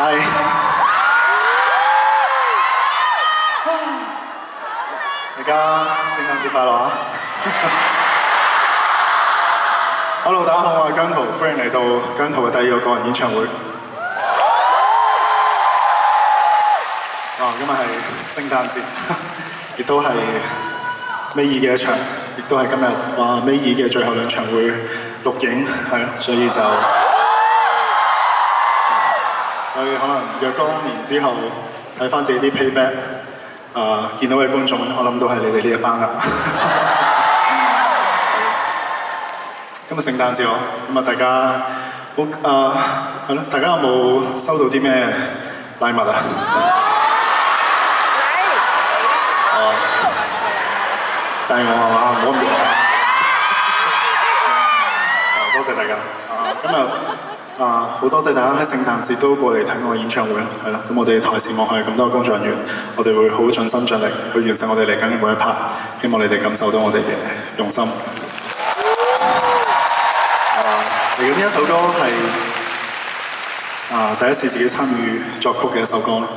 係大家聖誕節快樂啊！Hello， 大家好，我係姜濤，歡迎嚟到姜濤嘅第二個個人演唱會。今日係聖誕節，亦都係尾二嘅一場，亦都係今日尾二嘅最後兩場會錄影，係咯，所以可能若干年之後睇翻自己啲 playback， 見到嘅觀眾，我諗都係你哋呢一班啦。今日聖誕節咁大家係咯，大家有冇收到啲咩禮物啊？就係我係嘛，唔好咁講。多謝大家。今日好多謝大家喺聖誕節都過嚟睇我嘅演唱會啦，係啦。咁我哋台前幕後咁多工作人員，我哋會好盡心盡力去完成我哋嚟緊嘅每一 part。希望你哋感受到我哋嘅用心。嚟緊呢一首歌係第一次自己參與作曲嘅一首歌啦，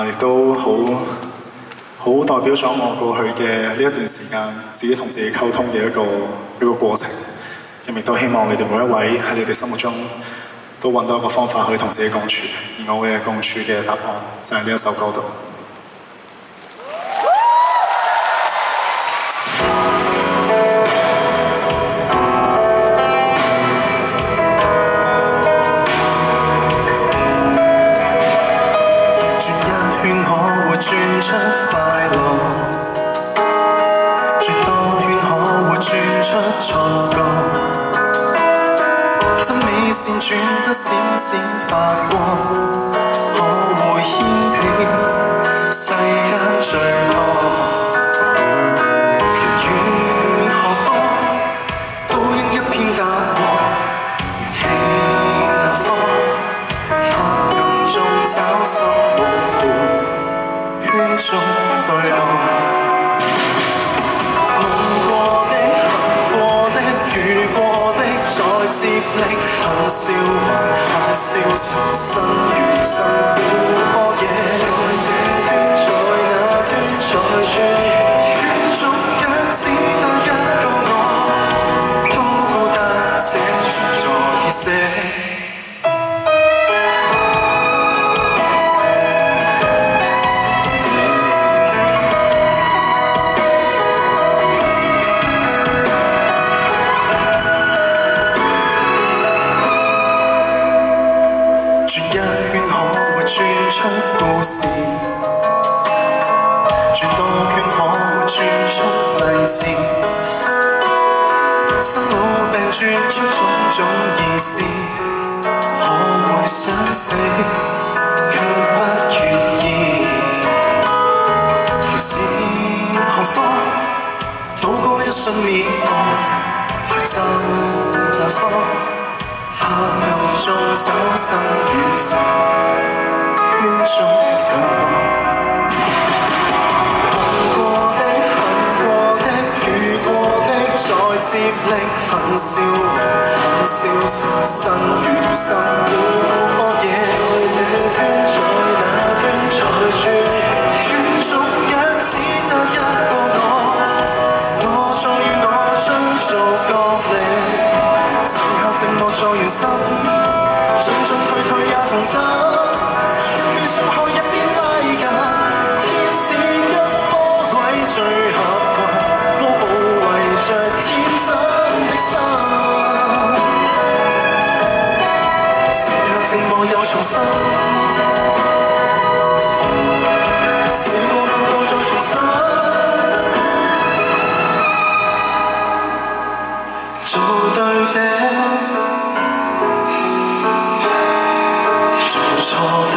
亦都好代表咗我過去嘅呢一段時間，自己同自己溝通嘅一個過程。咁亦都希望你哋每一位喺你哋心目中都揾到一個方法去同自己共處，而我嘅共處嘅答案就係呢一首歌度。轉一圈可會轉出快樂，轉多圈可會轉出錯覺，針尾線轉得閃閃發光，可會掀起世間序幕。緣遠何方，都應一片答案。緣起那方，黑暗中找心模糊，圈中對望。接力，恨笑還恨笑，仇生餘生孤柯野。在那端，在轉圈中，若只得一個我，都孤單這存在已寫。出故事，轉多圈可會轉出勵志，生老病轉出種種意思，可會想死卻不願意。條線何方，渡過一瞬滅亡，來就那方，黑暗中找生與死。圈中仰望，恨過的、恨過的、遇過的，再接力，恨笑還恨笑，仇生餘生孤柯野。在那端，在轉圈中，若只得一個我在與我追逐角力，剩下寂寞在原心，進進退退也同等。上海一邊拉近，天使一魔鬼最合群，我保衛着天真的心。剩下寂寞又重新，試過恨過再重新，做對的，做錯的。